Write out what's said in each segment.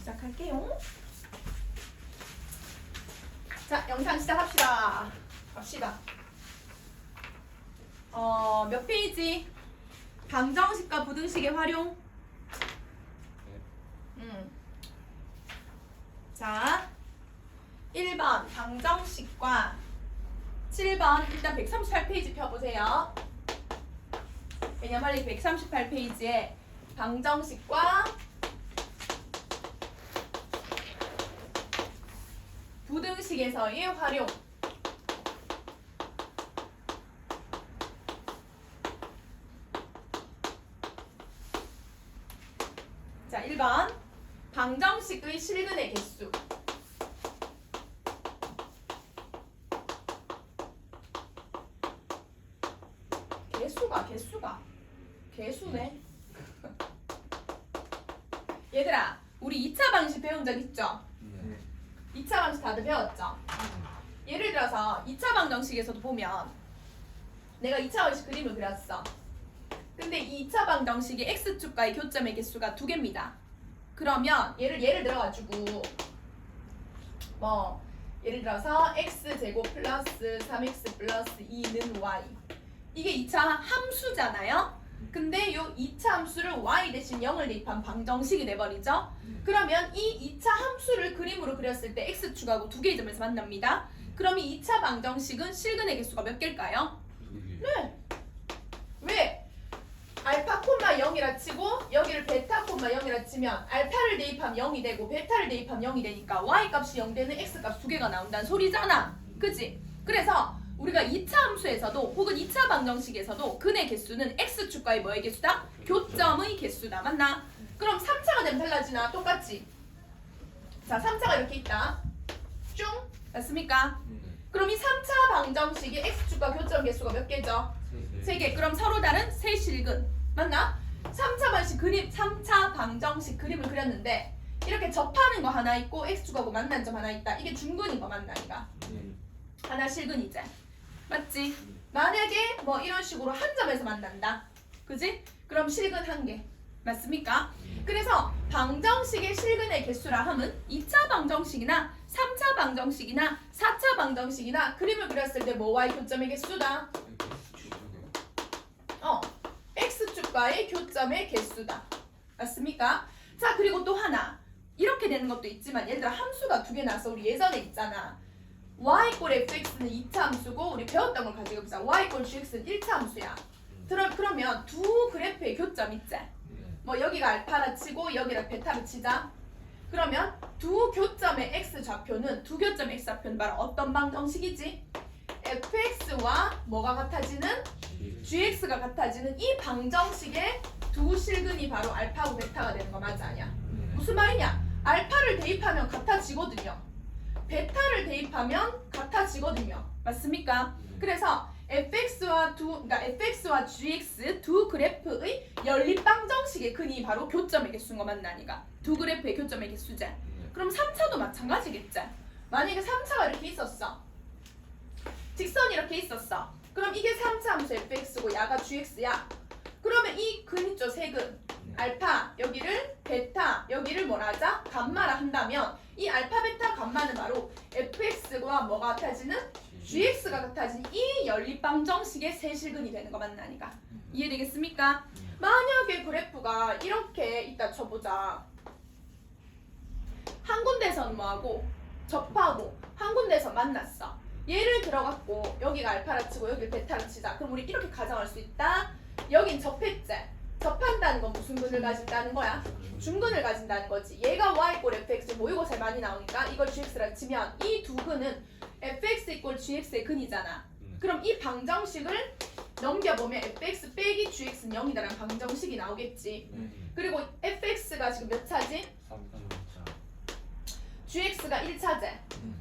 시작할게요. 자, 영상 시작합시다. 갑시다. 몇 페이지? 방정식과 부등식의 활용. 자, 1번 방정식과 7번 일단 138페이지 펴보세요. 왜냐면 빨리 138페이지에 방정식과 부등식에서의 활용. 자, 1번 방정식의 실근의 개수. 개수네. 얘들아, 우리 2차 방식 배운 적 있죠? 2차 방식 다들 배웠죠? 예를 들어서 2차 방정식에서도 보면 내가 2차 방식 그림을 그렸어. 근데 이 2차 방정식의 x축과의 교점의 개수가 2개입니다. 그러면 예를 들어가지고 예를 들어서 x제곱 플러스 3x 플러스 2는 y, 이게 2차 함수잖아요. 근데 요 2차 함수를 y 대신 0을 대입한 방정식이 돼버리죠. 그러면 이 2차 함수를 그림으로 그렸을 때 x축하고 2개의 점에서 만납니다. 그럼 이 2차 방정식은 실근의 개수가 몇 개일까요? 네. 왜? 알파 콤마 0이라 치고 여기를 베타 콤마 0이라 치면 알파를 대입하면 0이 되고 베타를 대입하면 0이 되니까 y 값이 0 되는 x 값 2개가 나온다는 소리잖아. 그치? 그래서 우리가 2차 함수에서도 혹은 2차 방정식에서도 근의 개수는 x축과의 뭐의 개수다? 교점의 개수다. 맞나? 그럼 3차가 되면 달라지나? 똑같지? 자, 3차가 이렇게 있다. 쭉? 맞습니까? 그럼 이 3차 방정식의 x축과 교점 개수가 몇 개죠? 3개. 그럼 서로 다른 세 실근. 맞나? 3차 방정식 그림을 그렸는데 이렇게 접하는 거 하나 있고 x축하고 만난 점 하나 있다. 이게 중근인 거 맞나? 이가 하나 실근이지. 맞지? 만약에 이런 식으로 한 점에서 만난다. 그지? 그럼 실근 1개. 맞습니까? 그래서 방정식의 실근의 개수라 함은 2차 방정식이나 3차 방정식이나 4차 방정식이나 그림을 그렸을 때 뭐와의 교점의 개수다? x축과의 교점의 개수다. 맞습니까? 자, 그리고 또 하나. 이렇게 되는 것도 있지만 예를 들어 함수가 2개 나서 우리 예전에 있잖아. y = fx는 2차 함수고 우리 배웠던 걸 가지고 보자. y = gx는 1차 함수야. 그러면 두 그래프의 교점 있지? 여기가 알파라 치고 여기를 베타로 치자. 그러면 두 교점의 x 좌표는 두 교점의 x 좌표는 바로 어떤 방정식이지? fx와 뭐가 같아지는? gx가 같아지는 이 방정식의 두 실근이 바로 알파고 베타가 되는 거 맞아 아니야? 무슨 말이냐? 알파를 대입하면 같아지거든요. 베타를 대입하면 같아지거든요. 맞습니까? 그래서 fx와 gx 두 그래프의 연립 방정식의 근이 바로 교점의 개수인 거 맞나 아니가? 두 그래프의 교점의 개수지. 그럼 3차도 마찬가지겠지. 만약에 3차가 이렇게 있었어. 직선이 이렇게 있었어. 그럼 이게 3차 함수 fx고 야가 gx야. 그러면 이 근 있죠, 세 근. 알파, 여기를 베타, 여기를 뭐라 하자? 감마라 한다면 이 알파, 베타, 감마는 바로 fx와 뭐가 같아지는? gx가 같아지는 이 연립방정식의 세 실근이 되는 거 맞나니까. 이해되겠습니까? 만약에 그래프가 이렇게 있다 쳐보자. 한 군데선 뭐하고? 접하고 한 군데서 만났어. 얘를 들어갖고 여기가 알파라 치고 여기를 베타라 치자. 그럼 우리 이렇게 가정할 수 있다. 여긴 접했지? 접한다는 건 무슨 근을 가진다는 거야? 중근을 가진다는 거지. 얘가 y = fx 모의고 잘 많이 나오니까 이걸 gx라 치면 이 두 근은 fx = gx의 근이잖아. 그럼 이 방정식을 넘겨보면 fx 빼기 gx는 0이다라는 방정식이 나오겠지. 그리고 fx가 지금 몇 차지? gx가 1차제.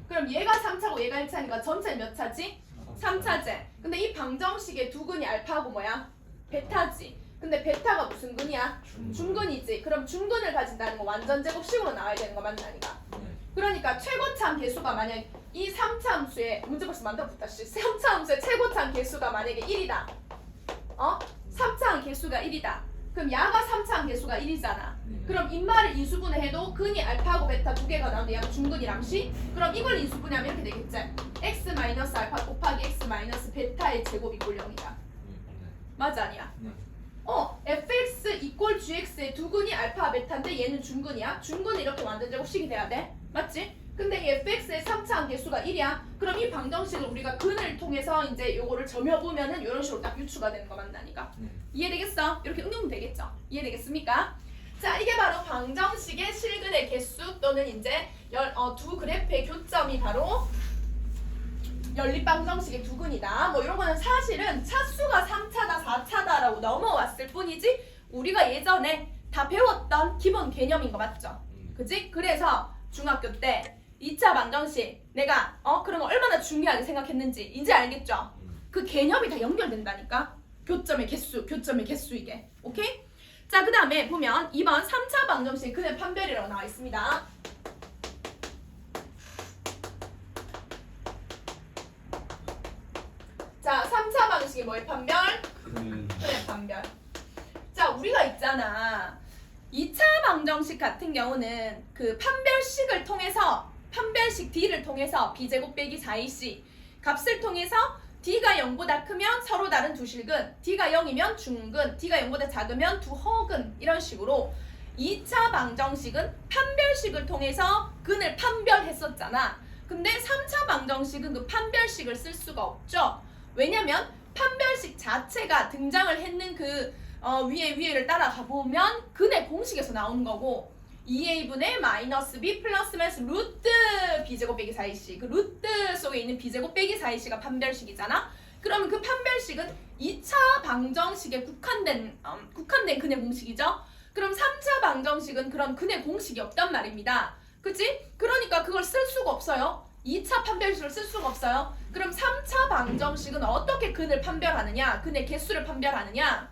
그럼 얘가 3차고 얘가 1차니까 전체 몇 차지? 3차제. 근데 이 방정식의 두 근이 알파하고 뭐야? 베타지. 근데 베타가 무슨 근이야? 중근이지. 그럼 중근을 가진다는 거 완전 제곱식으로 나와야 되는 거 맞나니까. 그러니까 최고참 개수가 만약 이 3차 함수의 문제 벌써 만들어붙다. 3차 함수의 최고참 개수가 만약에 1이다. 3차 개수가 1이다. 그럼 야가 3차항 개수가 1이잖아. 네. 그럼 인마를 인수분해 해도 근이 알파하고 베타 두 개가 나오는데 양 중근이랑시. 그럼 이걸 인수분해하면 이렇게 되겠지. x 마이너스 알파 곱하기 x 마이너스 베타의 제곱 이꼴 0이다. 맞아 아니야? 네. fx 이꼴 gx의 두 근이 알파 베타인데 얘는 중근이야. 중근은 이렇게 완전 제곱식이 돼야 돼. 맞지? 근데 이 fx의 3차항 개수가 1이야. 그럼 이 방정식을 우리가 근을 통해서 이제 요거를 점여보면은 이런 식으로 딱 유추가 되는 거 맞나니까. 네. 이해되겠어? 이렇게 응용 되겠죠? 이해되겠습니까? 자, 이게 바로 방정식의 실근의 개수 또는 이제 두 그래프의 교점이 바로 연립방정식의 두 근이다. 뭐 이런 거는 사실은 차수가 3차다, 4차다라고 넘어왔을 뿐이지 우리가 예전에 다 배웠던 기본 개념인 거 맞죠? 그지? 그래서 중학교 때 2차 방정식 내가 그런 거 얼마나 중요하게 생각했는지 이제 알겠죠? 그 개념이 다 연결된다니까. 교점의 개수 이게. 오케이? 자, 그 다음에 보면 2번 3차 방정식 근의 판별이라고 나와 있습니다. 자, 3차 방식이 뭐의 판별? 근의 판별. 자, 우리가 있잖아. 2차 방정식 같은 경우는 그 판별식을 통해서 판별식 D를 통해서 B제곱 빼기 4AC 값을 통해서 D가 0보다 크면 서로 다른 두 실근, D가 0이면 중근, D가 0보다 작으면 두 허근 이런 식으로 2차 방정식은 판별식을 통해서 근을 판별했었잖아. 근데 3차 방정식은 그 판별식을 쓸 수가 없죠. 왜냐면 판별식 자체가 등장을 했는 그 위에를 따라가 보면 근의 공식에서 나오는 거고 2a분의 마이너스 b 플러스 마이너스 루트 b제곱 빼기 4ac 그 루트 속에 있는 b제곱 빼기 4ac가 판별식이잖아. 그러면 그 판별식은 2차 방정식에 국한된 근의 공식이죠. 그럼 3차 방정식은 그런 근의 공식이 없단 말입니다. 그치? 그러니까 그걸 쓸 수가 없어요. 2차 판별식을 쓸 수가 없어요. 그럼 3차 방정식은 어떻게 근을 판별하느냐? 근의 개수를 판별하느냐?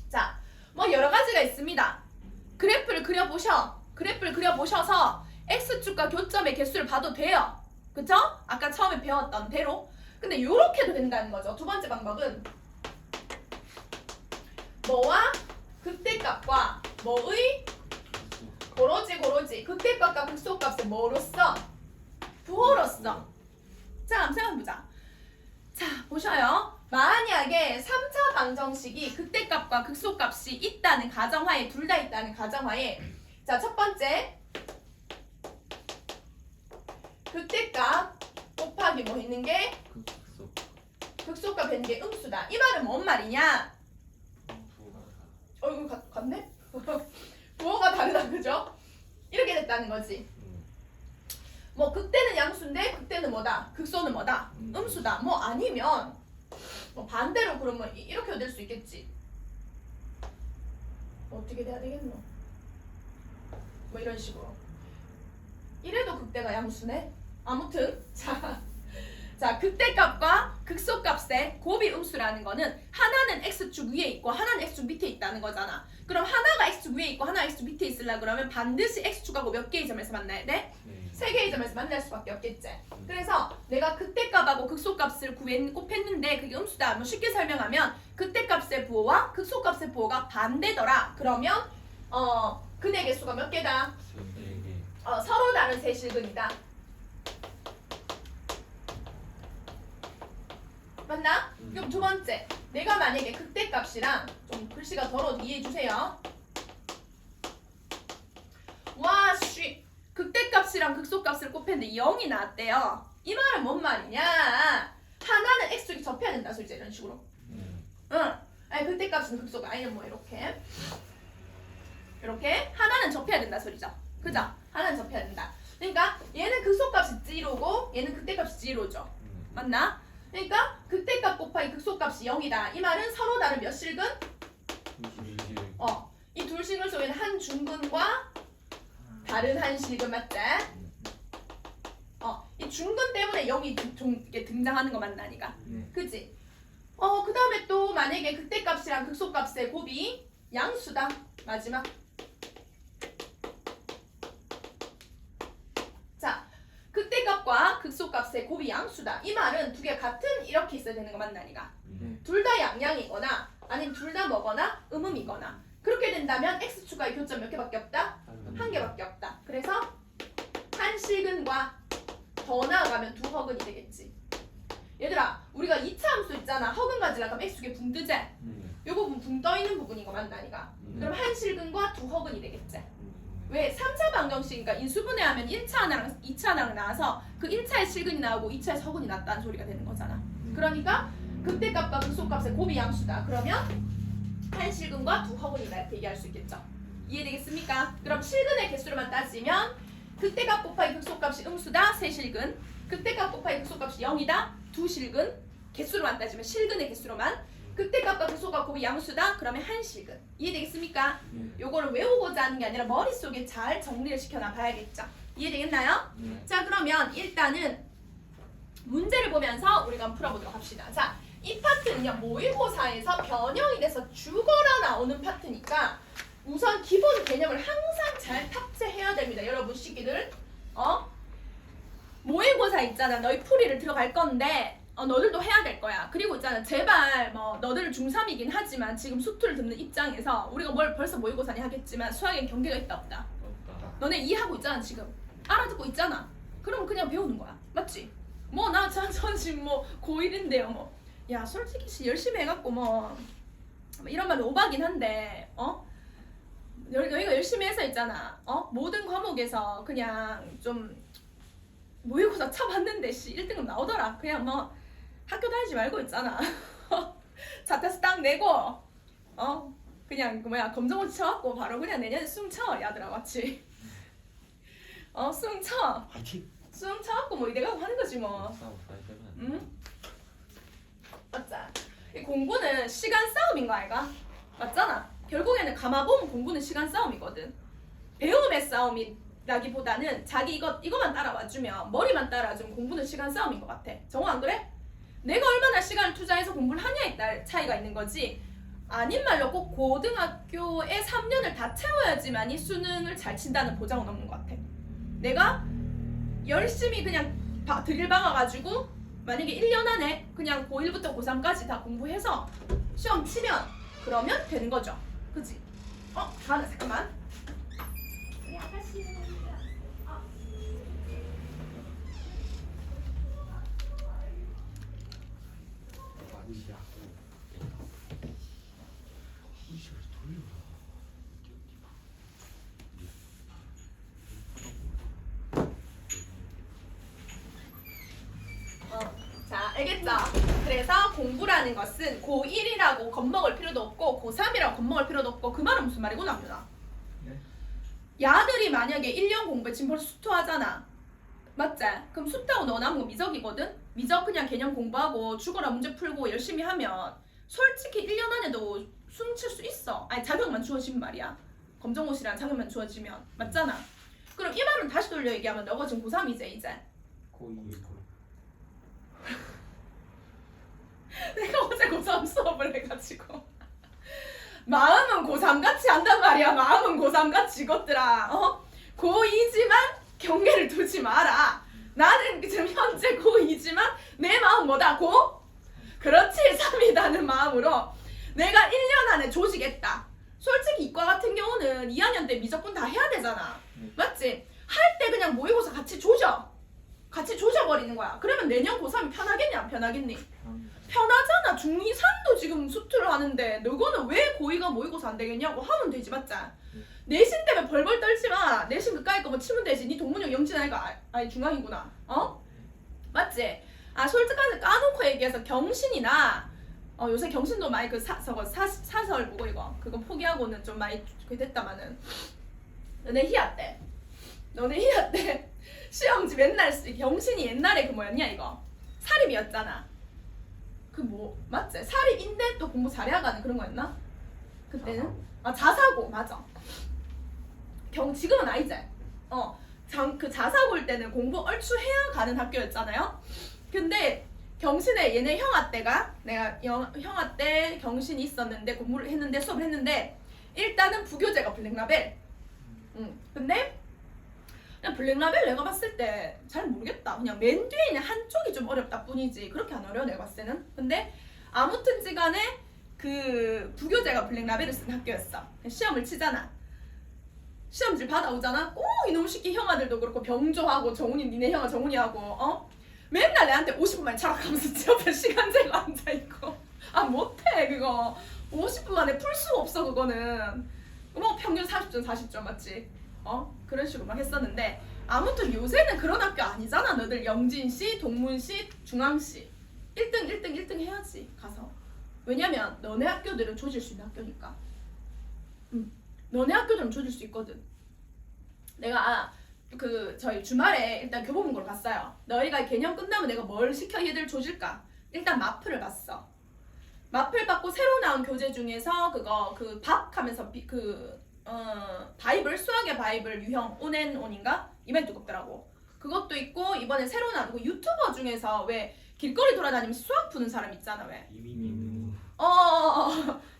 자, 뭐 여러 가지가 있습니다. 그래프를 그려보셔서 x축과 교점의 개수를 봐도 돼요. 그쵸? 아까 처음에 배웠던 대로. 근데 요렇게도 된다는 거죠. 두 번째 방법은 뭐와 극대값과 뭐의 고로지 극대값과 극소값을 뭐로써? 부호로써. 자, 한번 생각해보자. 자, 보셔요. 만약에 3차 방정식이 극대값과 극소값이 있다는 가정하에 둘 다 있다는 가정하에 자, 첫 번째 극대값 곱하기 뭐 있는 게 극소값 있는 게 음수다. 이 말은 뭔 말이냐? 이거 같네? 부호가 다르다, 그죠? 이렇게 됐다는 거지. 뭐 극대는 양수인데 극대는 뭐다? 극소는 뭐다? 음수다. 뭐 아니면 뭐 반대로 그러면 이렇게 될 수 있겠지. 어떻게 돼야 되겠노? 뭐 이런 식으로. 이래도 극대가 양수네. 아무튼 자 극대값과 극소값의 곱이 음수라는 거는 하나는 x축 위에 있고 하나는 x축 밑에 있다는 거잖아. 그럼 하나가 x축 위에 있고 하나가 x축 밑에 있으려 그러면 반드시 x축하고 몇 개의 점에서 만나야 돼? 세 개의 점에서 만날 수밖에 없겠지. 그래서 내가 극대값하고 극소값을 곱했는데 그게 음수다. 뭐 쉽게 설명하면 극대값의 부호와 극소값의 부호가 반대더라. 그러면 근의 개수가 몇 개다? 서로 다른 세 실근이다. 맞나? 그럼 두 번째, 내가 만약에 극대값이랑 좀 글씨가 더러워도 이해해주세요. 와, 씨. 극대값이랑 극소값을 곱했는데 0이 나왔대요. 이 말은 뭔 말이냐? 하나는 x축이 접해야 된다 소리지, 이런 식으로. 응. 아니 극대값은 극소가 아니면 뭐 이렇게 하나는 접해야 된다 소리죠. 그죠? 하나는 접해야 된다. 그러니까 얘는 극소값이 0고 얘는 극대값이 0죠. 맞나? 그러니까 극대값 곱하기 극소값이 0이다. 이 말은 서로 다른 몇 실근? 이 둘 실근 속에는 한 중근과 다른 한 실근 맞지? 이 중근 때문에 0이 이렇게 등장하는 거 맞나니까. 그치? 그 다음에 또 만약에 극대값이랑 극소값의 곱이 양수다. 마지막. 자, 극대값과 극소값의 곱이 양수다. 이 말은 두 개 같은 이렇게 있어야 되는 거 맞나니까. 둘 다 양양이거나 아니면 둘 다 뭐거나 음음이거나. 그렇게 된다면 x축과의 교점 몇 개밖에 없다? 한 개밖에 없다. 그래서 한 실근과 더 나아가면 두 허근이 되겠지. 얘들아 우리가 2차 함수 있잖아. 허근 가지려고 하면 x축에 붕 뜨지? 요 부분 붕 떠있는 부분인 거 맞나 아니가? 그럼 한 실근과 두 허근이 되겠지. 왜? 3차 방정식이니까 인수분해하면 1차 하나랑 2차 하나랑 나와서 그 1차에 실근이 나오고 2차에 서근이 났다는 소리가 되는 거잖아. 그러니까 극대값과 극소값의 곱이 양수다. 그러면 한 실근과 두 허근이다 이렇게 얘기할 수 있겠죠. 이해되겠습니까? 그럼 실근의 개수로만 따지면 극대값 곱하기 극소값이 음수다. 세 실근. 극대값 곱하기 극소값이 0이다. 두 실근. 개수로만 따지면 실근의 개수로만. 극대값과 극소값 곱이 양수다. 그러면 한 실근. 이해되겠습니까? 요거를 외우고자 하는 게 아니라 머릿속에 잘 정리를 시켜놔 봐야겠죠. 이해되겠나요? 자 그러면 일단은 문제를 보면서 우리가 한번 풀어보도록 합시다. 자, 이 파트는요 모의고사에서 변형이 돼서 죽어라 나오는 파트니까 우선 기본 개념을 항상 잘 탑재해야 됩니다. 여러분 시기들 모의고사 있잖아. 너희 풀이를 들어갈 건데 너들도 해야 될 거야. 그리고 있잖아 제발 뭐 너들 중3이긴 하지만 지금 수투를 듣는 입장에서 우리가 뭘 벌써 모의고사니 하겠지만 수학엔 경계가 있다 없다? 없다. 너네 이해하고 있잖아 지금. 알아듣고 있잖아. 그럼 그냥 배우는 거야. 맞지? 뭐 나 전 지금 뭐 고1인데요 뭐. 야 솔직히 열심히 해갖고 뭐 이런 말은 오바긴 한데 너희가 열심히 해서 있잖아. 모든 과목에서 그냥 좀 모의고사 쳐봤는데 1등급 나오더라. 그냥 뭐 학교 다니지 말고 있잖아. 자퇴서 딱 내고 그냥 검정고시 쳐갖고 바로 그냥 내년에 숭 쳐. 야들아 맞지? 숭 쳐. 화이팅! 숭 쳐갖고 뭐 이대가 하는 거지 뭐. 응? 맞자. 이 공부는 시간 싸움인 거 아이가? 맞잖아. 결국에는 가마보면 공부는 시간 싸움이거든. 배움의 싸움이라기보다는 자기 이거만 따라와주면 머리만 따라와주면 공부는 시간 싸움인 것 같아. 정호 안 그래? 내가 얼마나 시간을 투자해서 공부를 하냐에 따라 차이가 있는 거지. 아닌 말로 꼭 고등학교에 3년을 다 채워야지만이 수능을 잘 친다는 보장은 없는 것 같아. 내가 열심히 그냥 드릴 박아가지고 만약에 1년 안에 그냥 고1부터 고3까지 다 공부해서 시험 치면 그러면 되는 거죠. 그치? 가나 잠깐만. 우리 아가씨. 자, 알겠죠? 그래서 공부라는 것은 고1이라고 겁먹을 필요도 없고 고3이라고 겁먹을 필요도 없고 그 말은 무슨 말이고 남편아? 네? 야들이 만약에 1년 공부에 지금 벌써 수투하잖아. 맞지? 그럼 수투하고 너 남은 거 미적이거든? 미적 그냥 개념 공부하고 죽어라 문제 풀고 열심히 하면 솔직히 1년 안에도 수능 칠 수 있어. 아니 자격만 주어지면 말이야. 검정고시라는 자격만 주어지면. 맞잖아? 그럼 이 말은 다시 돌려 얘기하면 너가 지금 고3이지 이제? 고2 내가 어제 고3 수업을 해가지고 마음은 고3 같이 한단 말이야. 마음은 고3 같이 이것들아. 고2지만 경계를 두지 마라. 나는 지금 현재 고2지만 내 마음 뭐다? 그렇지 3이라는 마음으로 내가 1년 안에 조지겠다. 솔직히 이과 같은 경우는 2학년 때 미적분 다 해야 되잖아. 맞지? 할 때 그냥 모의고사 같이 조져버리는 거야. 그러면 내년 고3이 편하겠니 안 편하겠니? 편하잖아. 중2산도 지금 수투를 하는데 너거는 왜 고2가 모의고사 안 되겠냐고 하면 되지. 맞지? 내신 때문에 벌벌 떨지 마. 내신 그까이 거뭐 치면 되지. 니 동문형 영진아이가 아니 중앙이구나. 맞지? 솔직하게 까놓고 얘기해서 경신이나 요새 경신도 많이 사설 보고 이거 그거 포기하고는 좀 많이 됐다마는 너네 희야 때 시험지 맨날 경신이 옛날에 그 뭐였냐 이거 사립이었잖아. 그 뭐 맞지? 사립인데 또 공부 잘해야 가는 그런 거였나? 그때는? 자사고 맞아. 지금은 아니지. 그 자사고일 때는 공부 얼추 해야 가는 학교였잖아요. 근데 경신에 얘네 형아 때가 내가 형아 때 경신이 있었는데 공부를 했는데 수업을 했는데 일단은 부교재가 블랙라벨. 근데 그냥 블랙라벨 내가 봤을 때 잘 모르겠다. 그냥 맨 뒤에 있는 한쪽이 좀 어렵다 뿐이지 그렇게 안 어려워 내가 봤을 때는. 근데 아무튼지 간에 그 부교재가 블랙라벨을 쓴 학교였어. 시험을 치잖아. 시험지 받아오잖아. 꼭 이놈 시키 형아들도 그렇고 병조하고 정훈이 니네 형아 정훈이하고 맨날 내한테 50분 만에 차락하면서 제 옆에 시간 재고 앉아있고 아 못해 그거 50분 만에 풀 수가 없어 그거는 뭐 평균 30점 40점 맞지? 그런 식으로 막 했었는데 아무튼 요새는 그런 학교 아니잖아. 너들 영진시, 동문시, 중앙시 1등 해야지 가서. 왜냐면 너네 학교들은 조질 수 있는 학교니까. 너네 학교들은 조질 수 있거든. 내가 저희 주말에 일단 교보문고를 갔어요. 너희가 개념 끝나면 내가 뭘 시켜 얘들 조질까? 일단 마플을 봤어. 마플 받고 새로 나온 교재 중에서 그 밥 하면서 바이블, 수학의 바이블 유형 온앤온인가? 이번에 두껍더라고. 그것도 있고 이번에 새로 나온 그 유튜버 중에서 왜 길거리 돌아다니면서 수학 푸는 사람 있잖아 왜?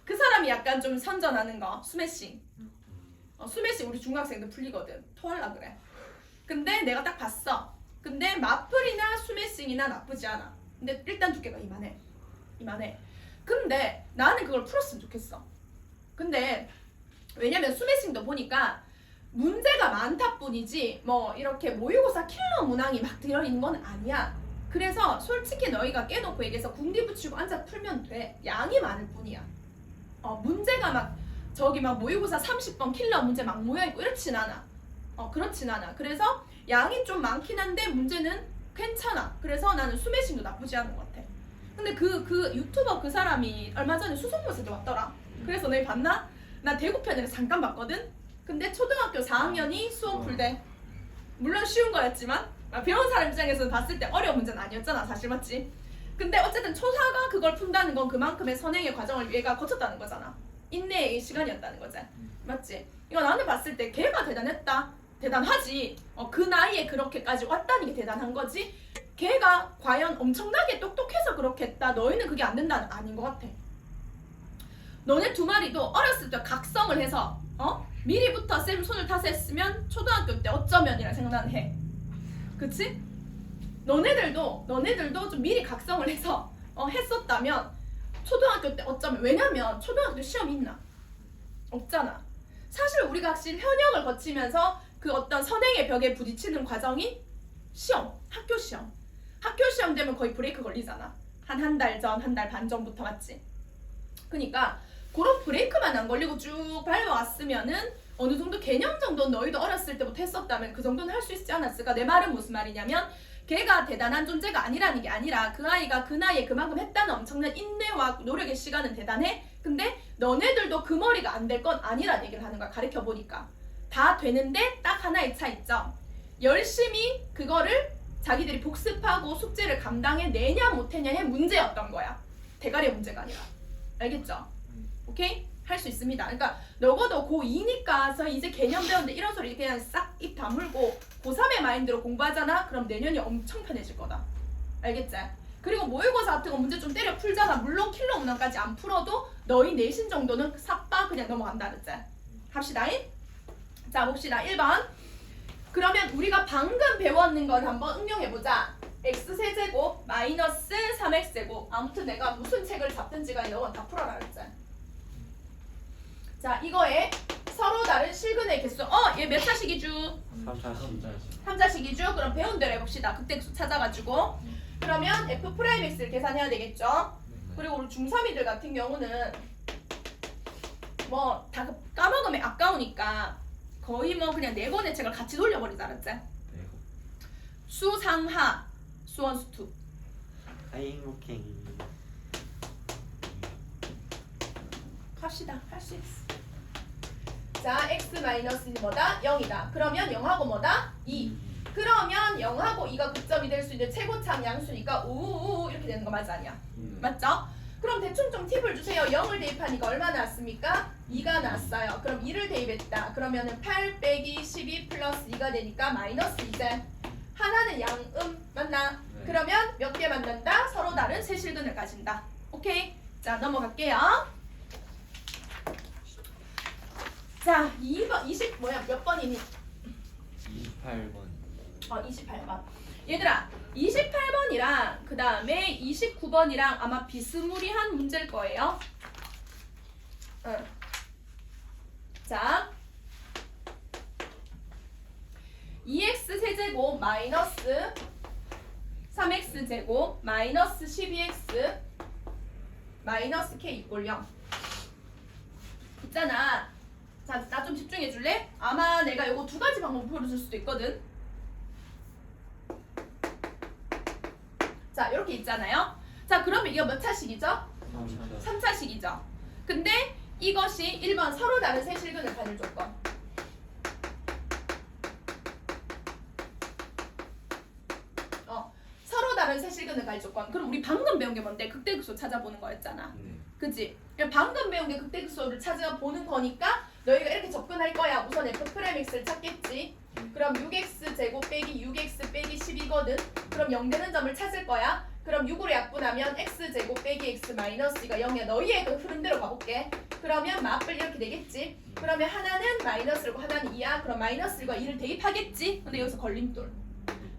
그 사람이 약간 좀 선전하는 거 스매싱. 스매싱 우리 중학생들 풀리거든. 토할라 그래. 근데 내가 딱 봤어. 근데 마플이나 스매싱이나 나쁘지 않아. 근데 일단 두께가 이만해. 근데 나는 그걸 풀었으면 좋겠어. 근데 왜냐면 스매싱도 보니까 문제가 많다 뿐이지 뭐 이렇게 모의고사 킬러 문항이 막 들어있는 건 아니야. 그래서 솔직히 너희가 깨놓고 얘기해서 궁디 붙이고 앉아 풀면 돼. 양이 많을 뿐이야. 문제가 막 저기 막 모의고사 30번 킬러 문제 막 모여있고 이렇진 않아. 그렇진 않아. 그래서 양이 좀 많긴 한데 문제는 괜찮아. 그래서 나는 스매싱도 나쁘지 않은 것 같아. 근데 그 유튜버 그 사람이 얼마 전에 수성모에도 왔더라. 그래서 너희 봤나? 나 대구편에서 잠깐 봤거든? 근데 초등학교 4학년이 수험 풀대. 물론 쉬운 거였지만 배운 사람 입장에서는 봤을 때 어려운 문제는 아니었잖아. 사실 맞지? 근데 어쨌든 초사가 그걸 푼다는 건 그만큼의 선행의 과정을 얘가 거쳤다는 거잖아. 인내의 시간이었다는 거지. 맞지? 이거 나는 봤을 때 걔가 대단했다. 대단하지. 그 나이에 그렇게까지 왔다는 게 대단한 거지. 걔가 과연 엄청나게 똑똑해서 그렇게 했다. 너희는 그게 안 된다는 아닌 것 같아. 너네 두 마리도 어렸을 때 각성을 해서 미리부터 쌤 손을 타서 했으면 초등학교 때 어쩌면이라 생각나는 해. 그치? 너네들도 좀 미리 각성을 해서 했었다면 초등학교 때 어쩌면. 왜냐면 초등학교 때 시험 있나? 없잖아. 사실 우리가 확실히 현역을 거치면서 그 어떤 선행의 벽에 부딪히는 과정이 시험, 학교 시험 되면 거의 브레이크 걸리잖아. 한 달 전, 한 달 반 전부터. 맞지? 그러니까 그런 브레이크만 안 걸리고 쭉 밟아왔으면은 어느 정도 개념 정도는 너희도 어렸을 때부터 했었다면 그 정도는 할 수 있지 않았을까? 내 말은 무슨 말이냐면 걔가 대단한 존재가 아니라는 게 아니라 그 아이가 그 나이에 그만큼 했다는 엄청난 인내와 노력의 시간은 대단해. 근데 너네들도 그 머리가 안 될 건 아니라는 얘기를 하는 거야. 가르쳐보니까 다 되는데 딱 하나의 차이점. 열심히 그거를 자기들이 복습하고 숙제를 감당해내냐 못했냐의 문제였던 거야. 대가리의 문제가 아니라. 알겠죠? 오케이? 할 수 있습니다. 그러니까 적어도 고2니까 이제 개념 배웠는데 이런 소리 그냥 싹 입 다물고 고3의 마인드로 공부하잖아? 그럼 내년이 엄청 편해질 거다. 알겠지? 그리고 모의고사 같은 거 문제 좀 때려 풀잖아. 물론 킬러 문항까지 안 풀어도 너희 내신 정도는 싹바 그냥 넘어간다. 그랬지? 합시다잉? 자 봅시다. 1번. 그러면 우리가 방금 배웠는 걸 한번 응용해보자. x세제곱 마이너스 3x제곱. 아무튼 내가 무슨 책을 잡든지 간에 너가 다 풀어라 그랬지? 자 이거에 서로 다른 실근의 개수. 얘 몇 차식이죠? 3차식이죠? 그럼 배운 대로 해봅시다. 그때 찾아가지고. 그러면 f'x를 계산해야 되겠죠? 그리고 우리 중3이들 같은 경우는 뭐 다 까먹으면 아까우니까 거의 뭐 그냥 4권의 책을 같이 돌려버리자. 알았지? 수상하 수원수투. 아이 행복해. 갑시다. 할 수 있어. 자 x-는 뭐다? 0이다. 그러면 0하고 뭐다? 2. 그러면 0하고 2가 극점이 될 수 있는 최고참 양수니까 우우우 이렇게 되는 거 맞아 아니야? 맞죠? 그럼 대충 좀 팁을 주세요. 0을 대입하니까 얼마 나왔습니까? 2가 나왔어요. 그럼 2를 대입했다. 그러면은 8 빼기 12 플러스 2가 되니까 마이너스 2제. 하나는 양음 맞나? 네. 그러면 몇 개 만든다? 서로 다른 세 실근을 가진다. 오케이? 자 넘어갈게요. 자 2번 20 뭐야 몇 번이니? 28번. 28번. 얘들아 28번이랑 그 다음에 29번이랑 아마 비스무리한 문제일 거예요. 응. 자 2x 세제곱 마이너스 3x 제곱 마이너스 12x 마이너스 k 이꼴 0 있잖아. 자, 나 좀 집중해 줄래? 아마 내가 요거 두 가지 방법 보여줄 수도 있거든. 자, 이렇게 있잖아요. 자, 그러면 이거 몇 차식이죠? 3차식이죠. 근데 이것이 1번 서로 다른 세실근을 가질 조건. 서로 다른 세실근을 가질 조건. 그럼 우리 방금 배운 게 뭔데? 극대극소 찾아보는 거였잖아. 그치? 방금 배운 게 극대극소를 찾아보는 거니까 너희가 이렇게 접근할 거야. 우선 F'X를 찾겠지. 그럼 6x 제곱 빼기 6x 빼기 10이거든. 그럼 0 되는 점을 찾을 거야. 그럼 6으로 약분하면 x 제곱 빼기 x 마이너스 2가 0이야. 너희의 그 흐름대로 가볼게. 그러면 마플 이렇게 되겠지. 그러면 하나는 마이너스 1고 하나는 2야. 그럼 마이너스 1과 2를 대입하겠지. 근데 여기서 걸림돌.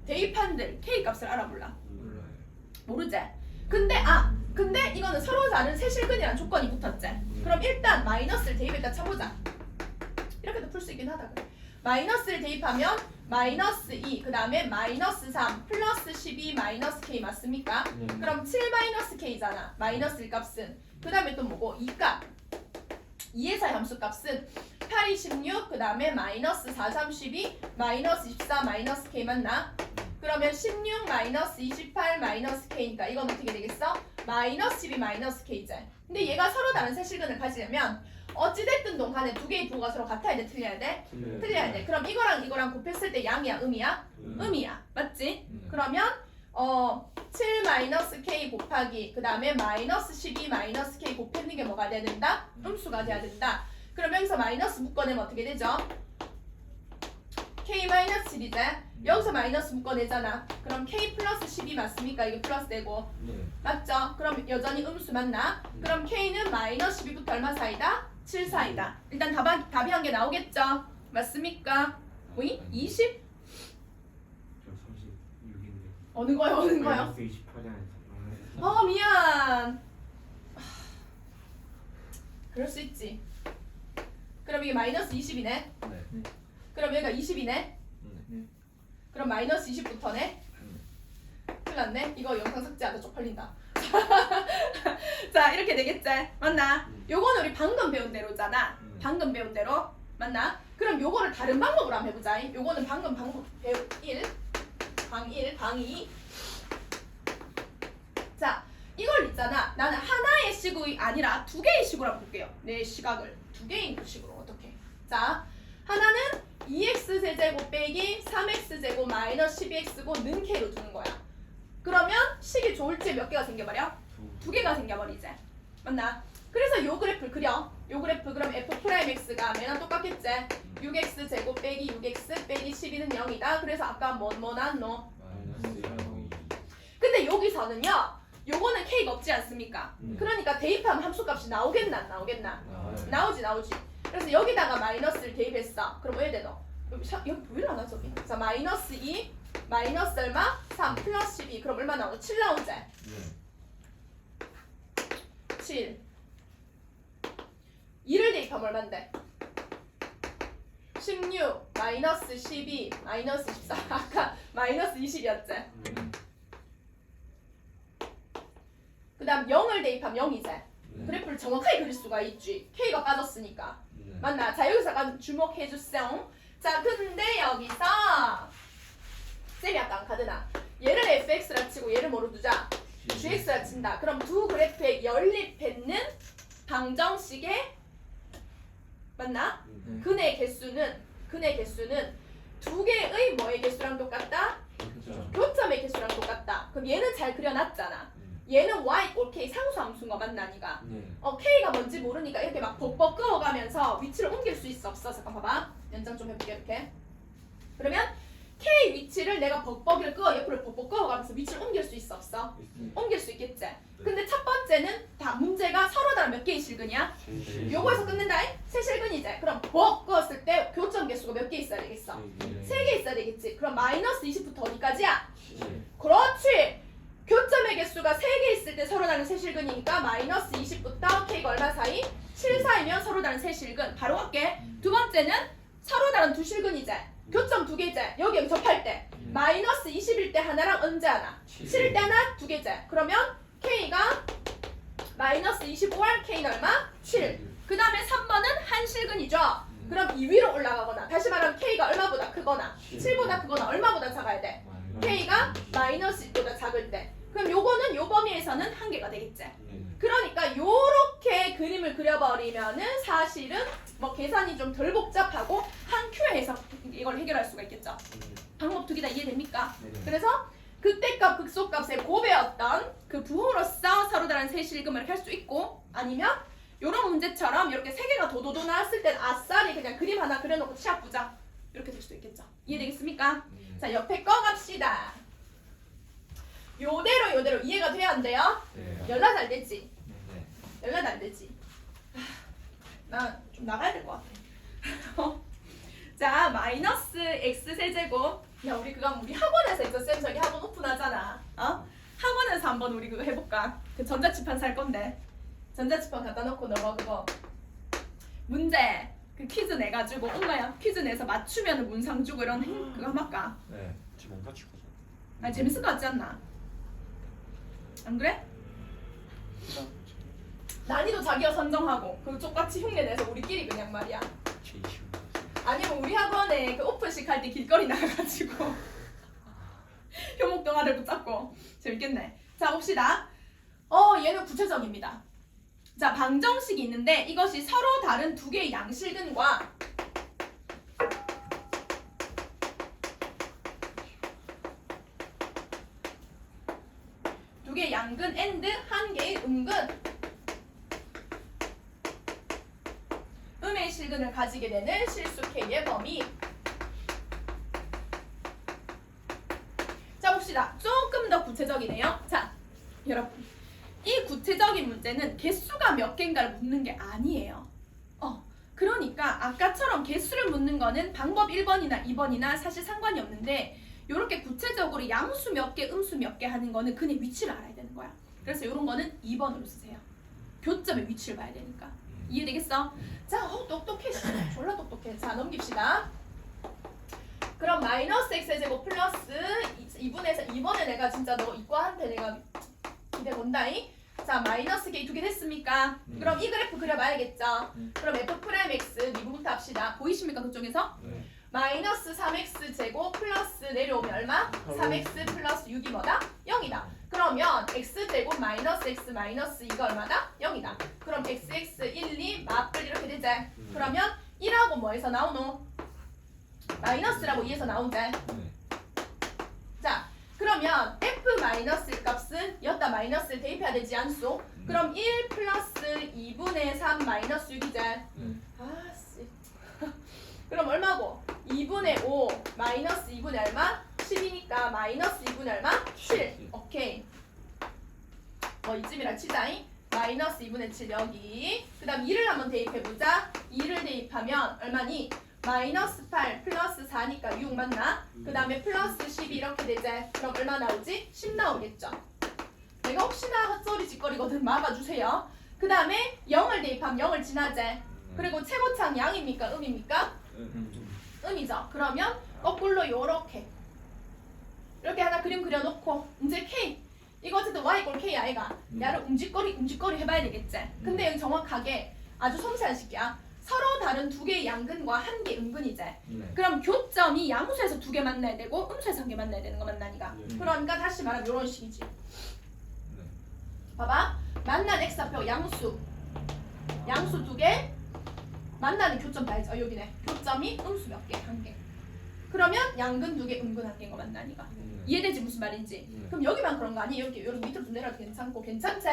대입한들 k 값을 알아볼라. 모르지? 근데 이거는 서로 다른 세실근이라는 조건이 붙었지. 그럼 일단 마이너스를 대입했다 쳐보자. 이렇게도 풀 수 있긴 하다. 그래. 마이너스를 대입하면 마이너스 2, 그 다음에 마이너스 3, 플러스 12, 마이너스 k 맞습니까? 그럼 7 마이너스 k잖아. 마이너스 1 값은. 그 다음에 또 뭐고? 2값. 2에서 함수 값은 8, 26, 그 다음에 마이너스 4, 32, 마이너스 24, 마이너스 k 맞나? 그러면 16 마이너스 28 마이너스 k니까 이건 어떻게 되겠어? 마이너스 12 마이너스 k제. 근데 얘가 서로 다른 세실근을 가지려면 어찌됐든 동간에 두 개의 부호가 서로 같아야 돼? 틀려야 돼? 틀려야 돼. 그럼 이거랑 이거랑 곱했을 때 양이야? 음이야? 음이야. 맞지? 그러면 7 마이너스 k 곱하기 그 다음에 마이너스 12 마이너스 k 곱했는 게 뭐가 돼야 된다? 음수가 돼야 된다. 그럼 여기서 마이너스 묶어내면 어떻게 되죠? k 마이너스 7이제 여기서 마이너스 묶어내잖아. 그럼 k 플러스 12 맞습니까? 이게 플러스 되고 맞죠? 그럼 여전히 음수 맞나? 그럼 k는 마이너스 12부터 얼마 사이다? 7 사이다. 일단 답이 한 개 나오겠죠? 맞습니까? 오이? 20? 저 36인데. 어느 거요? 어느 거요? 28이 미안. 그럴 수 있지. 그럼 이게 마이너스 20이네. 그럼 여기가 20이네. 그럼 마이너스 20부터네. 큰일 났네. 이거 영상 삭제하다 쪽팔린다. 자, 이렇게 되겠지? 맞나? 요거는 우리 방금 배운 대로잖아. 방금 배운 대로. 맞나? 그럼 요거를 다른 방법으로 한번 해보자. 요거는 방금 배운 1, 방 1, 방 2. 자, 이걸 있잖아. 나는 하나의 식이 아니라 두 개의 식으로 한번 볼게요. 내 시각을. 두 개의 식으로 어떻게? 자, 하나는 2x 세제곱 빼기 3x 제곱 마이너스 12x고 는 k로 두는 거야. 그러면 식이 좋을지 몇 개가 생겨버려? 두 개가 생겨버리지. 맞나? 그래서 요 그래프를 그려. 요 그래프 그럼 f'x가 맨날 똑같겠지. 6x 제곱 빼기 6x 빼기 12는 0이다. 그래서 아까 뭐 나왔노? 근데 여기서는요. 요거는 k가 없지 않습니까? 그러니까 대입하면 함수값이 나오겠나 안 나오겠나? 나오지. 그래서 여기다가 마이너스를 대입했어. 그럼 왜 되노? 여기 보일라나 저기? 자, 마이너스 2, 마이너스 얼마? 3, 플러스 12. 그럼 얼마 나오노? 7 나오지? 7. 2를 대입하면 얼만데? 16, 마이너스 12, 마이너스 14. 아까 마이너스 20이었지? 그 다음 0을 대입하면 0이지? 그래프를 정확하게 그릴 수가 있지. k가 빠졌으니까. 맞나? 자, 여기서 약간 주목해주세요. 자, 근데 여기서 쌤이 아까 안 카드나 얘를 fx라 치고 얘를 뭐로 두자? gx라 친다. 그럼 두 그래프에 연립했는 방정식의 맞나? 근의 개수는 두 개의 뭐의 개수랑 똑같다? 교점의 개수랑 똑같다. 그럼 얘는 잘 그려놨잖아. 얘는 y 꼴 k 상수함수인 거 맞나 니가? k가 뭔지 모르니까 이렇게 막 벅벅 끄어가면서 위치를 옮길 수 있어 없어? 잠깐 봐봐. 연장 좀 해볼게 이렇게. 그러면 k 위치를 내가 벅벅이를 끄어 옆으로 벅벅 끄어가면서 위치를 옮길 수 있어 없어? 옮길 수 있겠지? 근데 첫 번째는 다 문제가 서로 다른 몇 개의 실근이야? 요거에서 끝낸다? 세 실근이지? 그럼 벅 끄었을 때 교점 개수가 몇 개 있어야 되겠어? 3개 있어야 되겠지? 그럼 마이너스 20부터 어디까지야? 그렇지! 교점의 개수가 3개 있을 때 서로 다른 세실근이니까 마이너스 20부터 k가 얼마 사이? 실사이면 서로 다른 세 실근. 바로 갈게. 두 번째는 서로 다른 두 실근이제. 교점 두 개제. 여기 접할 때 마이너스 20일 때 하나랑 언제 하나? 7일 때 하나 두 개제. 그러면 K가 마이너스 25할 K는 얼마? 7. 그 다음에 3번은 한 실근이죠. 그럼 이 위로 올라가거나 다시 말하면 K가 얼마보다 크거나 7보다 크거나 얼마보다 작아야 돼? K가 마이너스 1보다 작을 때. 그럼 요거는 요 범위에서는 한 개가 되겠지. 그러니까 요렇게 그림을 그려버리면은 사실은 뭐 계산이 좀 덜 복잡하고 한 큐에서 이걸 해결할 수가 있겠죠. 방법 두 개 다 이해됩니까? 그래서 극대값, 극소값의 곱이었던 그 부호로서 서로 다른 세 실금을 할 수 있고, 아니면 요런 문제처럼 이렇게 세 개가 도도도 나왔을 땐 아싸리 그냥 그림 하나 그려놓고 시합 보자. 이렇게 될 수도 있겠죠. 이해되겠습니까? 자, 옆에 거 갑시다. 요대로 이해가 돼야 안 돼요? 연락 안 되지? 연락 안 되지? 나 좀 나가야 될 것 같아. 자, 마이너스 x 세제곱. 야, 우리 그거 우리 학원에서 있어. 쌤 저기 학원 오픈하잖아. 학원에서 한번 우리 그거 해볼까? 그 전자칠판 살 건데. 전자칠판 갖다 놓고 너가 그거 문제 그 퀴즈 내가지고 엄마야 퀴즈 내서 맞추면 문상 주고 이런 그거 한번 할까? 네. 지금 뭔가 치고. 아, 재밌을 것 같지 않나? 안 그래? 난이도 자기가 선정하고 그 똑같이 흉내 내서 우리끼리 그냥 말이야. 제일 쉬운 거. 아니면 우리 학원에 그 오픈식 할 때 길거리 나가가지고 효목 동아를 붙잡고 재밌겠네. 자, 봅시다. 얘는 구체적입니다. 자, 방정식이 있는데 이것이 서로 다른 두 개의 양실근과 두 개의 양근 and 한 개의 음근 음의 실근을 가지게 되는 실수 K의 범위. 자, 봅시다. 조금 더 구체적이네요. 자, 여러분, 이 구체적인 문제는 개수가 몇 개인가를 묻는 게 아니에요. 그러니까 아까처럼 개수를 묻는 거는 방법 1번이나 2번이나 사실 상관이 없는데 이렇게 구체적으로 양수 몇 개, 음수 몇 개 하는 거는 그냥 위치를 알아야 되는 거야. 그래서 이런 거는 2번으로 쓰세요. 교점의 위치를 봐야 되니까. 이해되겠어? 자, 똑똑해. 졸라 똑똑해. 자, 넘깁시다. 그럼 마이너스 x제곱 플러스 2분에서 2번에 내가 진짜 너 이과한테 내가 기대 본다잉. 자, 마이너스 k 두 개 됐습니까? 그럼 이 그래프 그려봐야겠죠? 그럼 f 프라임 x 미분부터 합시다. 보이십니까 그쪽에서? 네. 마이너스 3x 제곱 플러스 내려오면 얼마? 3x 플러스 6이 뭐다? 0이다. 그러면 x 제곱 마이너스 x 마이너스 2가 얼마다? 0이다. 그럼 xx 1, 2 맞불 이렇게 되지? 그러면 1하고 뭐에서 나오노? 마이너스라고 2에서 나온대. 자, 그러면 f 마이너스 값은 여기다 마이너스를 대입해야 되지 않소? 그럼 1 플러스 2분의 3 마이너스 6이지? 아씨. 그럼 얼마고? 2분의 5 마이너스 2분의 얼마? 10이니까 마이너스 2분의 얼마? 7. 오케이. 이쯤이라 치자잉. 마이너스 2분의 7 여기. 그 다음 2를 한번 대입해보자. 2를 대입하면 얼마니? 마이너스 8 플러스 4니까 6 맞나? 그 다음에 플러스 12 이렇게 되지? 그럼 얼마 나오지? 10 나오겠죠? 내가 혹시나 헛소리 짓거리거든 막아주세요. 그 다음에 0을 대입하면 0을 지나지? 그리고 최고차는 양입니까? 음입니까? 음이죠. 그러면 거꾸로 요렇게 이렇게 하나 그림 그려놓고 이제 K 이거 어쨌든 Y 꼴 K 아이가 야를 움직거리 해봐야 되겠지. 근데 여기 정확하게 아주 섬세한 식이야. 서로 다른 두 개의 양근과 한 개 음근이지. 그럼 교점이 양수에서 두 개 만나야 되고 음수에서 한 개 만나야 되는 거 맞나니까. 그러니까 다시 말하면 이런 식이지. 봐봐. 만난 x좌표 양수 두 개 만나는 교점 다 있죠. 여기네. 교점이 음수 몇 개? 한 개. 그러면 양근 두 개, 음근 한 개인 거 만나니까. 이해되지 무슨 말인지? 그럼 여기만 그런 거 아니에요? 이렇게 밑으로 좀 내려도 괜찮고 괜찮지?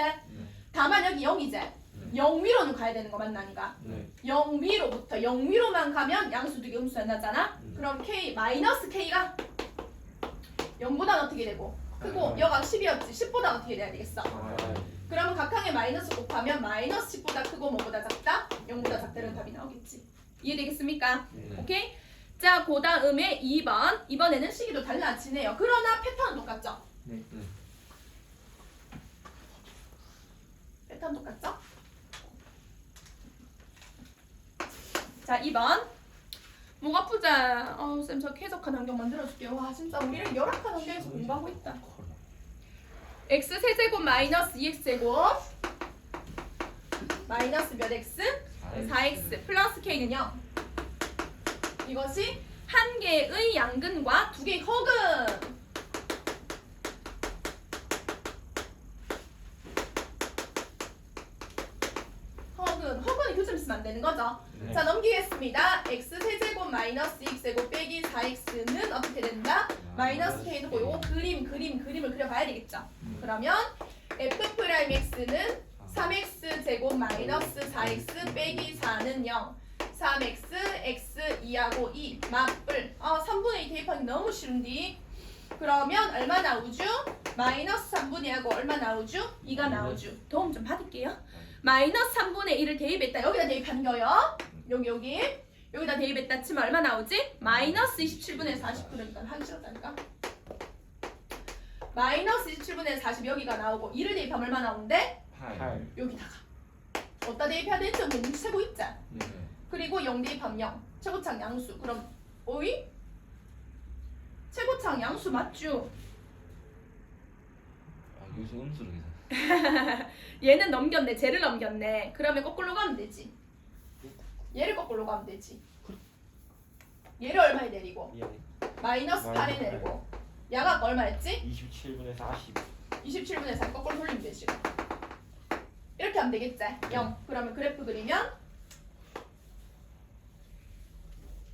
다만 여기 0이지? 0 위로는 가야 되는 거 맞나니까? 0 위로부터 0 위로만 가면 양수 두 개, 음수 안 나잖아? 그럼 k 마이너스 k가 0보다는 어떻게 되고? 크고 여가 10이었지? 10보다 어떻게 돼야 되겠어? 그러면 각항에 마이너스 곱하면 마이너스 10보다 크고 뭐보다 작다? 0보다 작다는 답이 나오겠지. 이해되겠습니까? 오케이? 자, 그 다음에 2번. 이번에는 시기도 달라지네요. 그러나 패턴은 똑같죠? 패턴 똑같죠? 자 2번 목 아프자. 쌤 저 쾌적한 환경 만들어줄게요. 와 진짜 우리는 열악한 환경에서 공부하고 있다. x 세제곱 마이너스 2x제곱 마이너스 몇 x? 4x 플러스 k는 0. 이것이 한 개의 양근과 두 개의 허근. 허근이 교점 있으면 안 되는 거죠. 네. 자 넘기겠습니다. x 세제곱 마이너스 2x제곱 빼기 4x는 어떻게 된다? 마이너스 k는 고 요거 그림을 그려봐야 되겠죠. 그러면 f'x는 3x 제곱 마이너스 4x 빼기 4는 0. 3x x 2하고 2 맞불. 3분의 2 대입하기 너무 쉬운디. 그러면 얼마 나오죠? 마이너스 3분의 2하고 얼마 나오죠? 2가 나오죠. 도움 좀 받을게요. 마이너스 3분의 1을 대입했다. 여기다 대입하는 거요. 여기다 대입했다 치면 얼마 나오지? 마이너스 27분의 40. 그러니까 하기 싫었다니까. 마이너스 27분의 40 여기가 나오고 2를 대입하면 얼마 나오는데? 8. 여기다가 어디다 대입해야 되는지 여기 눈치 채고 있자. 네. 그리고 0 대입하면 0. 최고창 양수. 그럼 오이? 최고창 양수 맞죠? 아 여기서 음수로 계산. 얘는 넘겼네. 쟤를 넘겼네. 그러면 거꾸로 가면 되지. 얘를 거꾸로 가면 되지. 얘를 얼마에 내리고? 미안해. 마이너스 8에 내리고. 야가 얼마였지? 27분의 40. 27분의 4 거꾸로 돌리면 되지. 이렇게 하면 되겠지? 0. 그러면 그래프 그리면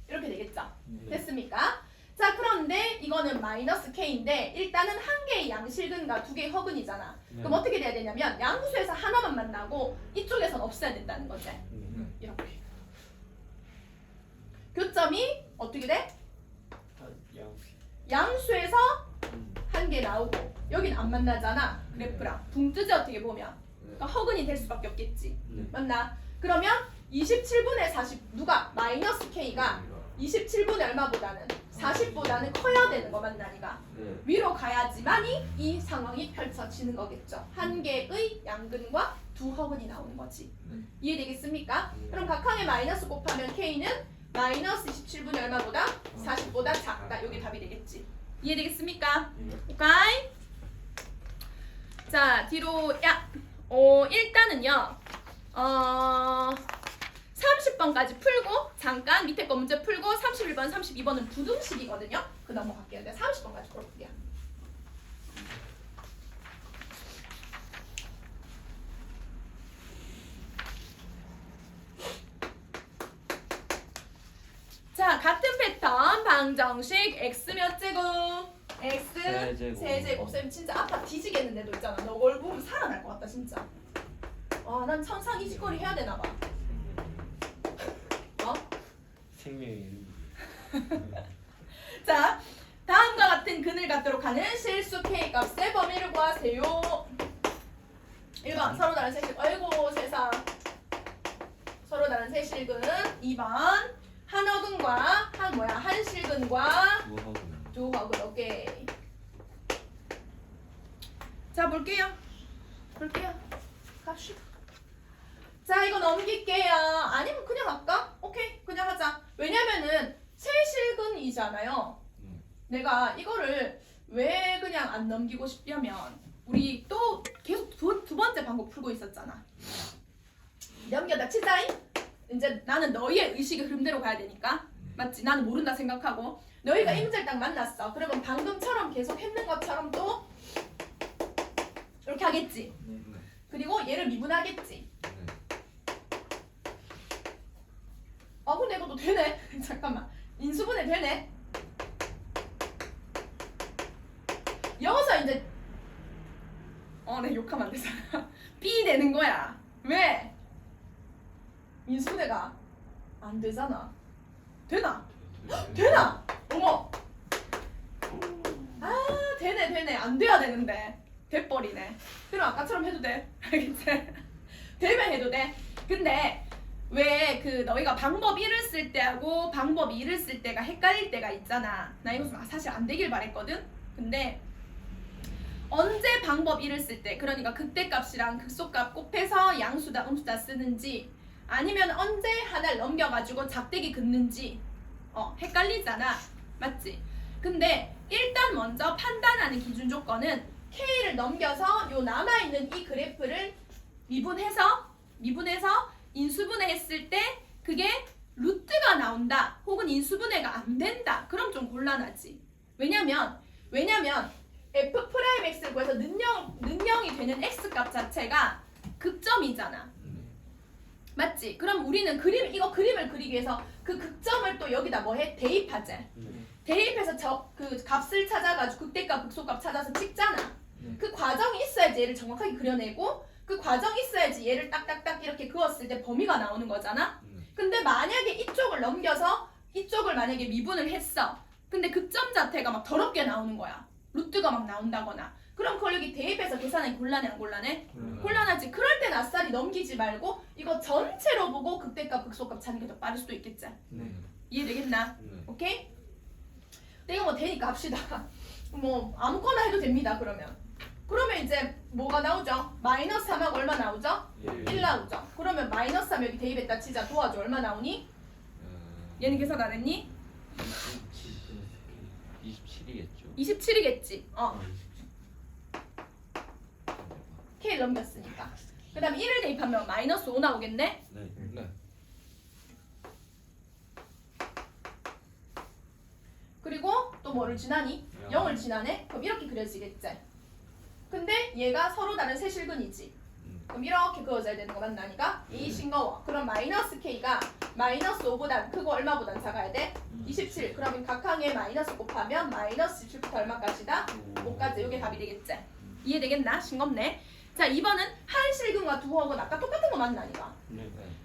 이렇게 되겠죠? 됐습니까? 자 그런데 이거는 마이너스 k인데 일단은 한 개의 양실근과 두 개의 허근이잖아. 그럼 어떻게 돼야 되냐면 양수에서 하나만 만나고 이쪽에선 없애야 된다는 거지. 이렇게. 교점이 어떻게 돼? 양수에서 한 개 나오고 여긴 안 만나잖아. 그래프랑 붕 뜨지 어떻게 보면. 그러니까 허근이 될 수밖에 없겠지. 맞나? 그러면 27분의 40 누가? 마이너스 k가 27분의 얼마보다는 40보다는 커야 되는 거 맞나니까. 위로 가야지만이 이 상황이 펼쳐지는 거겠죠. 한 개의 양근과 두 허근이 나오는 거지. 이해되겠습니까? 그럼 각항에 마이너스 곱하면 k는 마이너스 27분의 얼마보다? 40보다 작다. 여기 답이 되겠지. 이해되겠습니까? 오케이? 자 뒤로 일단은요 30번까지 풀고 잠깐 밑에 거 문제 풀고 31번, 32번은 부등식이거든요. 그 넘어갈게요. 내가 30번까지 풀어볼게요. 자 같은 패턴 방정식 x 몇 제곱? x 세제곱. 쌤 진짜 아파 뒤지겠는데도 있잖아. 너 얼굴 보면 살아날 것 같다 진짜. 난 천상 이직거리 해야 되나 봐. 생명이. 자 다음과 같은 근을 갖도록 하는 실수 k 값의 범위를 구하세요. 1번 서로 다른 세실. 아이고 세상. 서로 다른 세실근. 2번 한 허근과 한 실근과 두 허근. 오케이. 자 볼게요. 갑시다. 자 이거 넘길게요. 아니면 그냥 할까? 오케이 그냥 하자. 왜냐면은 세실근이잖아요. 내가 이거를 왜 그냥 안 넘기고 싶냐면 우리 또 계속 두 번째 방법 풀고 있었잖아. 넘겨다 치자잉. 이제 나는 너희의 의식의 흐름대로 가야 되니까 맞지? 나는 모른다 생각하고 너희가 이 문제를 딱 만났어. 그러면 방금처럼 계속 했는 것처럼 또 이렇게 하겠지. 그리고 얘를 미분하겠지. 근데 이것도 되네. 잠깐만. 인수분해 되네. 여기서 이제 내가 욕하면 안 되잖아. B 되는 거야. 왜? 인수분해가 안 되잖아. 되나? 되나? 어머. 되네. 안 돼야 되는데. 돼버리네. 그럼 아까처럼 해도 돼. 알겠지? 되면 해도 돼. 근데 왜 너희가 방법 1을 쓸 때하고 방법 2를 쓸 때가 헷갈릴 때가 있잖아. 나 이거 사실 안 되길 바랬거든. 근데 언제 방법 1을 쓸 때, 그러니까 극대값이랑 극소값 곱해서 양수다 음수다 쓰는지 아니면 언제 하나를 넘겨가지고 작대기 긋는지 헷갈리잖아. 맞지? 근데 일단 먼저 판단하는 기준 조건은 K를 넘겨서 요 남아있는 이 그래프를 미분해서 인수분해했을 때 그게 루트가 나온다 혹은 인수분해가 안 된다. 그럼 좀 곤란하지. 왜냐면 F'X를 구해서 능령이 되는 X값 자체가 극점이잖아. 맞지? 그럼 우리는 그림을 그리기 위해서 그 극점을 또 여기다 뭐해? 대입하지. 대입해서 그 값을 찾아가지고 극대값, 극소값 찾아서 찍잖아. 그 과정이 있어야지 얘를 정확하게 그려내고 그 과정이 있어야지 얘를 딱딱딱 이렇게 그었을 때 범위가 나오는 거잖아. 근데 만약에 이쪽을 넘겨서 이쪽을 만약에 미분을 했어. 근데 극점 자체가 막 더럽게 나오는 거야. 루트가 막 나온다거나. 그럼 그걸 여기 대입해서 계산하기 곤란해 안 곤란해? 곤란하지. 그럴 땐 아싸리 넘기지 말고 이거 전체로 보고 극대값, 극소값 찾는 게 더 빠를 수도 있겠지. 네. 이해되겠나? 오케이? 내가 뭐 되니까 합시다. 뭐 아무거나 해도 됩니다. 그러면 이제 뭐가 나오죠? 마이너스 3하고 얼마 나오죠? 1 나오죠. 그러면 마이너스 3 여기 대입했다 치자. 도와줘. 얼마 나오니? 얘는 계산 안 했니? 27이겠죠. 27이겠지. K 넘겼으니까. 그 다음에 1을 대입하면 마이너스 5 나오겠네? 네. 그리고 또 뭐를 지나니? 0을 지나네? 그럼 이렇게 그려지겠지. 근데 얘가 서로 다른 세실근이지. 그럼 이렇게 그어져야 되는 거 맞나니까? 이 싱거워. 그럼 마이너스 K가 마이너스 5보단 크고 얼마보단 작아야 돼? 27. 그러면 각항에 마이너스 곱하면 마이너스 17부터 얼마까지다? 5까지. 이게 답이 되겠지. 이해되겠나? 싱겁네. 자, 2번은 한 실근과 두 허근 아까 똑같은 거 맞나니까?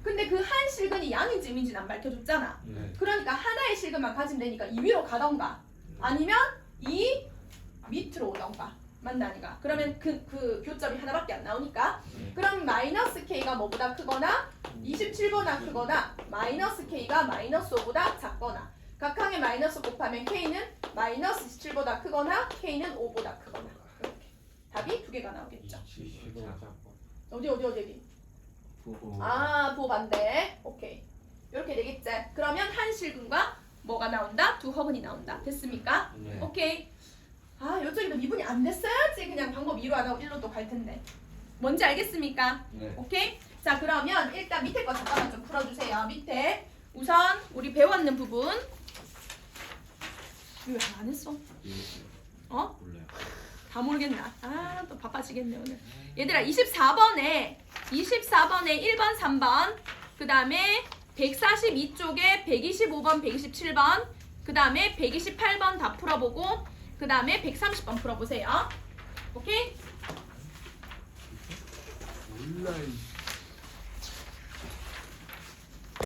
근데 그 한 실근이 양인지 음인지는 안 밝혀줬잖아. 그러니까 하나의 실근만 가지면 되니까 이 위로 가던가 아니면 이 밑으로 오던가 맞나니까. 그러면 그 교점이 하나밖에 안 나오니까. 그럼 마이너스 K가 뭐보다 크거나 27보다 크거나 마이너스 K가 마이너스 5보다 작거나 각항에 마이너스 곱하면 K는 마이너스 17보다 크거나 K는 5보다 크거나 이렇게 답이 두 개가 나오겠죠. 어디 부호 반대. 오케이. 이렇게 되겠지. 그러면 한 실근과 뭐가 나온다? 두 허근이 나온다. 됐습니까? 네. 오케이. 이쪽에도 미분이 안 됐어야지 그냥 방법 2로 안 하고 1로 또 갈 텐데. 뭔지 알겠습니까? 네. 오케이? 자, 그러면 일단 밑에 거 잠깐만 좀 풀어주세요. 밑에 우선 우리 배웠는 부분. 왜 안 했어? 몰라요. 다 모르겠나? 또 바빠지겠네 오늘. 얘들아 24번에 1번 3번 그 다음에 142쪽에 125번 127번 그 다음에 128번 다 풀어보고 그 다음에 130번 풀어보세요. 오케이? 몰라.